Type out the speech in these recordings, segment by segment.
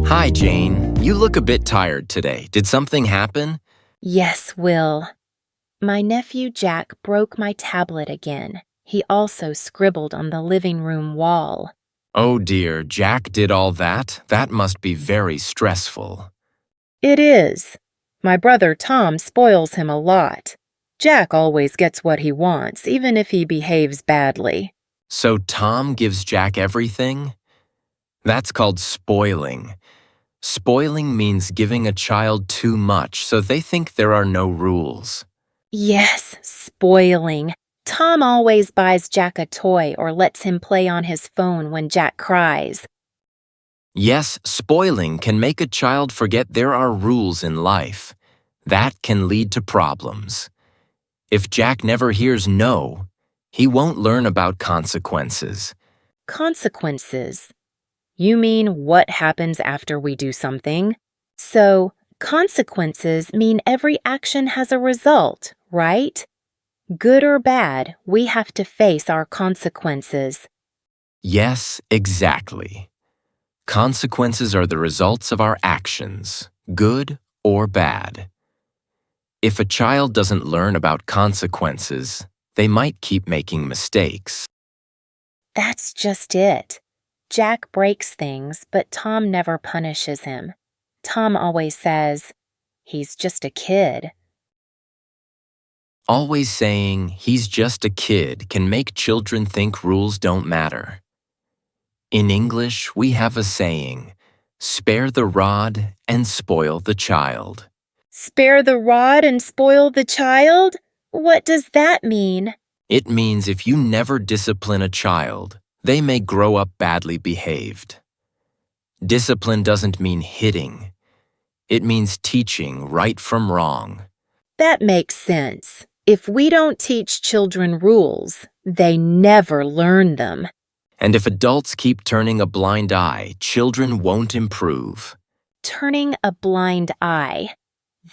Hi, Jane. You look a bit tired today. Did something happen? Yes, Will. My nephew Jack broke my tablet again. He also scribbled on the living room wall. Oh dear, Jack did all that? That must be very stressful. It is. My brother Tom spoils him a lot. Jack always gets what he wants, even if he behaves badly. So Tom gives Jack everything? That's called spoiling. Spoiling means giving a child too much so they think there are no rules. Yes, spoiling. Tom always buys Jack a toy or lets him play on his phone when Jack cries. Yes, spoiling can make a child forget there are rules in life. That can lead to problems. If Jack never hears no, he won't learn about consequences. Consequences. You mean what happens after we do something? So, consequences mean every action has a result, right? Good or bad, we have to face our consequences. Yes, exactly. Consequences are the results of our actions, good or bad. If a child doesn't learn about consequences, they might keep making mistakes. That's just it. Jack breaks things, but Tom never punishes him. Tom always says, "He's just a kid." Always saying, "he's just a kid," can make children think rules don't matter. In English, we have a saying, "Spare the rod and spoil the child." Spare the rod and spoil the child? What does that mean? It means if you never discipline a child, they may grow up badly behaved. Discipline doesn't mean hitting. It means teaching right from wrong. That makes sense. If we don't teach children rules, they never learn them. And if adults keep turning a blind eye, children won't improve. Turning a blind eye.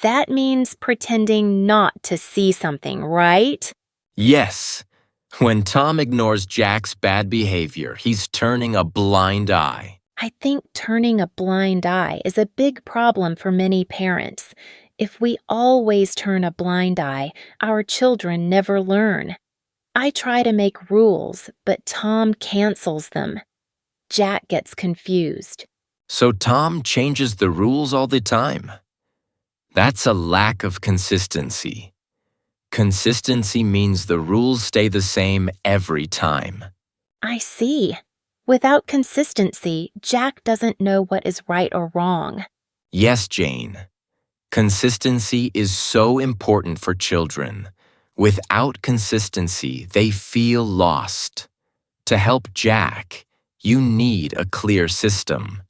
That means pretending not to see something, right? Yes, when Tom ignores Jack's bad behavior, he's turning a blind eye. I think turning a blind eye is a big problem for many parents. If we always turn a blind eye, our children never learn. I try to make rules, but Tom cancels them. Jack gets confused. So Tom changes the rules all the time. That's a lack of consistency. Consistency means the rules stay the same every time. I see. Without consistency, Jack doesn't know what is right or wrong. Yes, Jane. Consistency is so important for children. Without consistency, they feel lost. To help Jack, you need a clear system.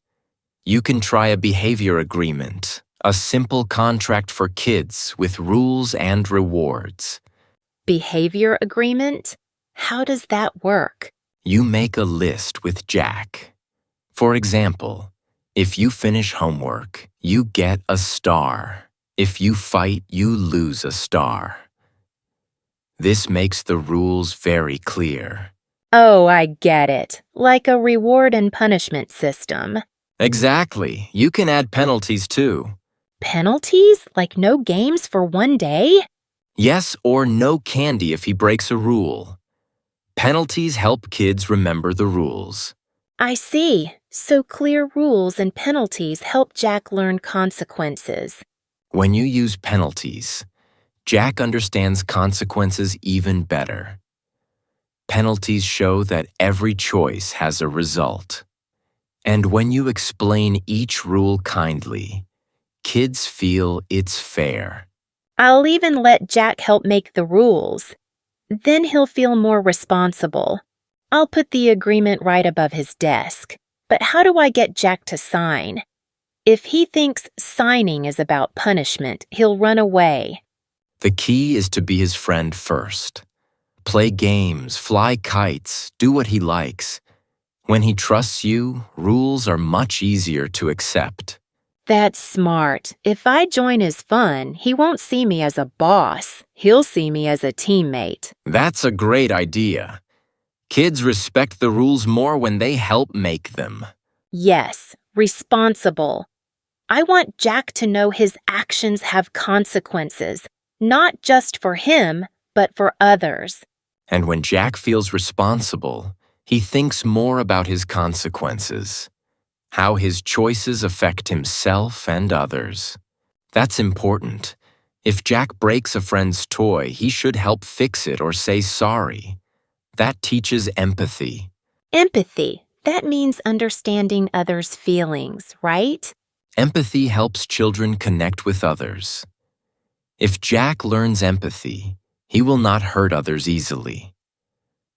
You can try a behavior agreement, a simple contract for kids with rules and rewards. Behavior agreement? How does that work? You make a list with Jack. For example, if you finish homework, you get a star. If you fight, you lose a star. This makes the rules very clear. Oh, I get it. Like a reward and punishment system. Exactly. You can add penalties too. Penalties? Like no games for one day? Yes, or no candy if he breaks a rule. Penalties help kids remember the rules. I see. So clear rules and penalties help Jack learn consequences. When you use penalties, Jack understands consequences even better. Penalties show that every choice has a result. And when you explain each rule kindly, kids feel it's fair. I'll even let Jack help make the rules. Then he'll feel more responsible. I'll put the agreement right above his desk. But how do I get Jack to sign? If he thinks signing is about punishment, he'll run away. The key is to be his friend first. Play games, fly kites, do what he likes. When he trusts you, rules are much easier to accept. That's smart. If I join his fun, he won't see me as a boss. He'll see me as a teammate. That's a great idea. Kids respect the rules more when they help make them. Yes, Responsible. I want Jack to know his actions have consequences, not just for him, but for others. And when Jack feels responsible, he thinks more about his consequences, how his choices affect himself and others. That's important. If Jack breaks a friend's toy, he should help fix it or say sorry. That teaches empathy. Empathy. That means understanding others' feelings, right? Empathy helps children connect with others. If Jack learns empathy, he will not hurt others easily.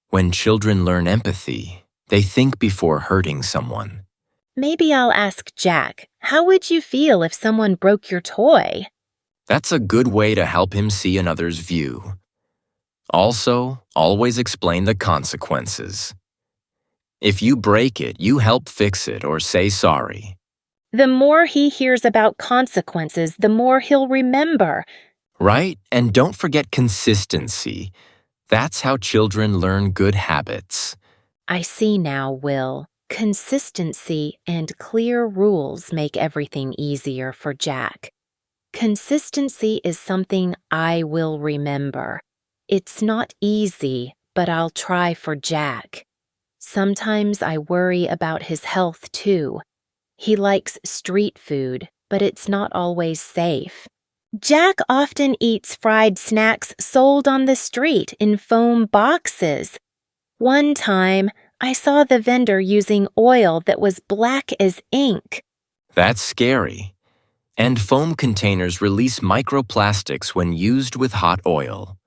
When children learn empathy, they think before hurting someone. Maybe I'll ask Jack, how would you feel if someone broke your toy? That's a good way to help him see another's view. Also, always explain the consequences. If you break it, you help fix it or say sorry. The more he hears about consequences, the more he'll remember. Right? And don't forget consistency. That's how children learn good habits. I see now, Will. Consistency and clear rules make everything easier for Jack. Consistency is something I will remember. It's not easy, but I'll try for Jack. Sometimes I worry about his health too. He likes street food, but it's not always safe. Jack often eats fried snacks sold on the street in foam boxes. One time, I saw the vendor using oil that was black as ink. That's scary. And foam containers release microplastics when used with hot oil.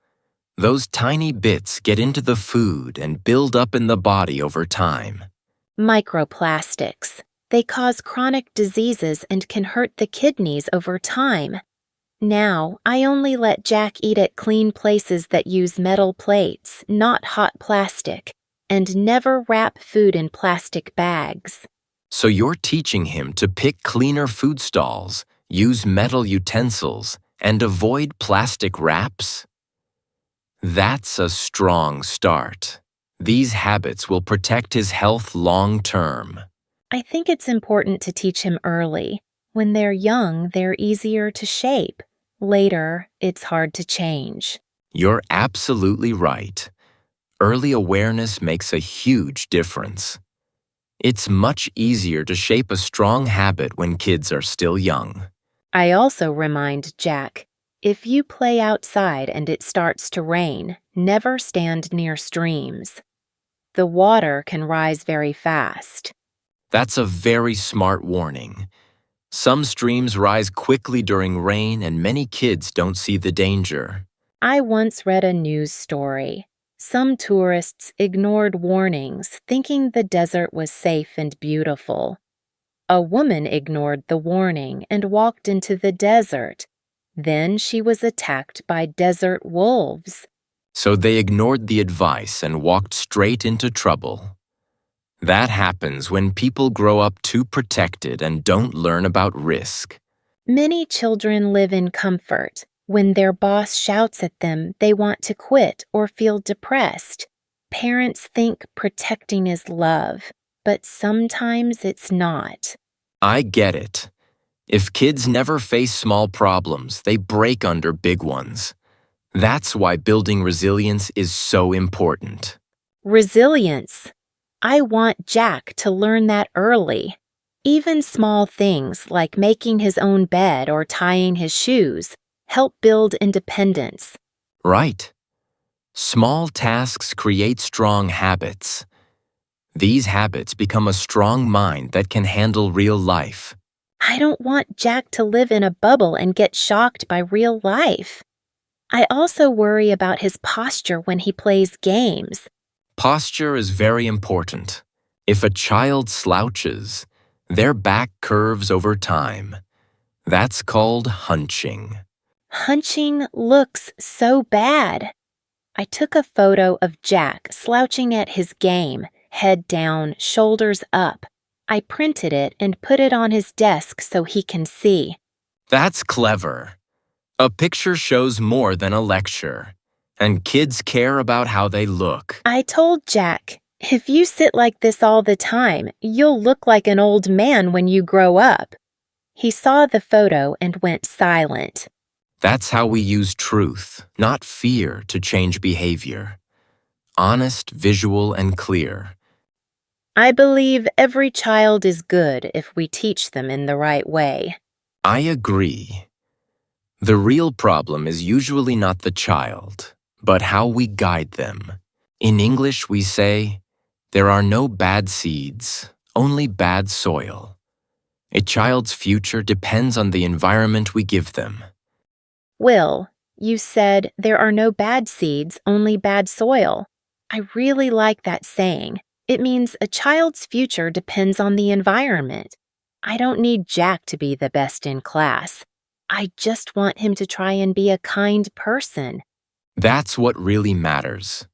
Those tiny bits get into the food and build up in the body over time. Microplastics. They cause chronic diseases and can hurt the kidneys over time. Now, I only let Jack eat at clean places that use metal plates, not hot plastic, and never wrap food in plastic bags. So you're teaching him to pick cleaner food stalls, use metal utensils, and avoid plastic wraps? That's a strong start. These habits will protect his health long term. I think it's important to teach him early. When they're young, they're easier to shape. Later, it's hard to change. You're absolutely right. Early awareness makes a huge difference. It's much easier to shape a strong habit when kids are still young. I also remind Jack, if you play outside and it starts to rain, never stand near streams. The water can rise very fast. That's a very smart warning. Some streams rise quickly during rain and many kids don't see the danger. I once read a news story. Some tourists ignored warnings, thinking the desert was safe and beautiful. A woman ignored the warning and walked into the desert. Then she was attacked by desert wolves. So they ignored the advice and walked straight into trouble. That happens when people grow up too protected and don't learn about risk. Many children live in comfort. When their boss shouts at them, they want to quit or feel depressed. Parents think protecting is love, but sometimes it's not. I get it. If kids never face small problems, they break under big ones. That's why building resilience is so important. Resilience. I want Jack to learn that early. Even small things like making his own bed or tying his shoes help build independence. Right. Small tasks create strong habits. These habits become a strong mind that can handle real life. I don't want Jack to live in a bubble and get shocked by real life. I also worry about his posture when he plays games. Posture is very important. If a child slouches, their back curves over time. That's called hunching. Hunching looks so bad. I took a photo of Jack slouching at his game, head down, shoulders up. I printed it and put it on his desk so he can see. That's clever. A picture shows more than a lecture, and kids care about how they look. I told Jack, If you sit like this all the time, you'll look like an old man when you grow up. He saw the photo and went silent. That's how we use truth, not fear, to change behavior. Honest, visual, and clear. I believe every child is good if we teach them in the right way. I agree. The real problem is usually not the child, but how we guide them. In English, we say, there are no bad seeds, only bad soil. A child's future depends on the environment we give them. Will, you said there are no bad seeds, only bad soil. I really like that saying. It means a child's future depends on the environment. I don't need Jack to be the best in class. I just want him to try and be a kind person. That's what really matters.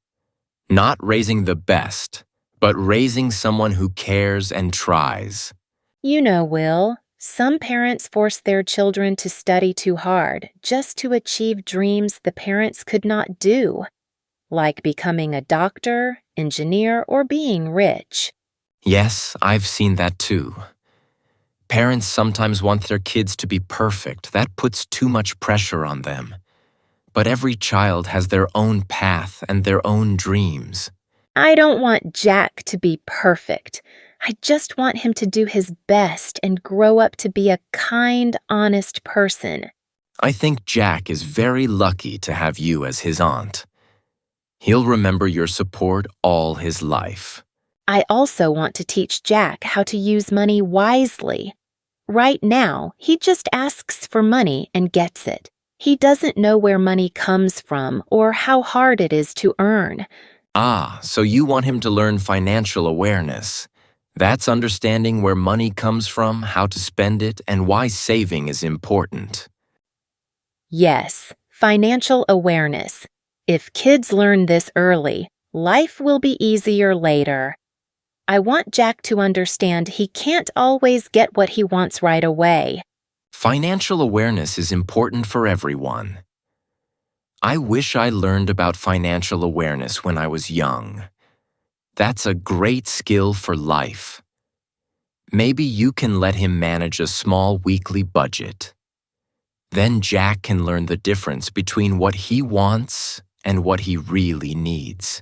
Not raising the best, but raising someone who cares and tries. You know, Will, some parents force their children to study too hard just to achieve dreams the parents could not do, like becoming a doctor, engineer, or being rich. Yes, I've seen that too. Parents sometimes want their kids to be perfect. That puts too much pressure on them. But every child has their own path and their own dreams. I don't want Jack to be perfect. I just want him to do his best and grow up to be a kind, honest person. I think Jack is very lucky to have you as his aunt. He'll remember your support all his life. I also want to teach Jack how to use money wisely. Right now, he just asks for money and gets it. He doesn't know where money comes from or how hard it is to earn. Ah, so you want him to learn financial awareness. That's understanding where money comes from, how to spend it, and why saving is important. Yes, financial awareness. If kids learn this early, life will be easier later. I want Jack to understand he can't always get what he wants right away. Financial awareness is important for everyone. I wish I learned about financial awareness when I was young. That's a great skill for life. Maybe you can let him manage a small weekly budget. Then Jack can learn the difference between what he wants and what he really needs.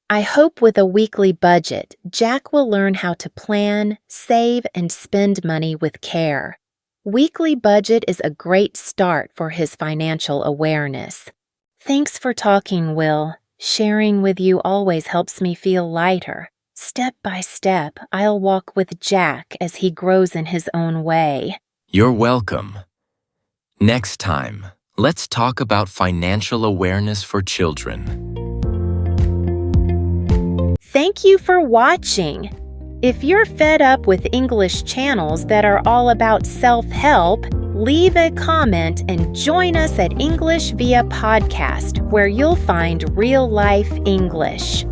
I hope with a weekly budget, Jack will learn how to plan, save, and spend money with care. Weekly budget is a great start for his financial awareness. Thanks for talking, Will. Sharing with you always helps me feel lighter. Step by step, I'll walk with Jack as he grows in his own way. You're welcome. Next time, let's talk about financial awareness for children. Thank you for watching. If you're fed up with English channels that are all about self-help, leave a comment and join us at English Via Podcast, where you'll find real-life English.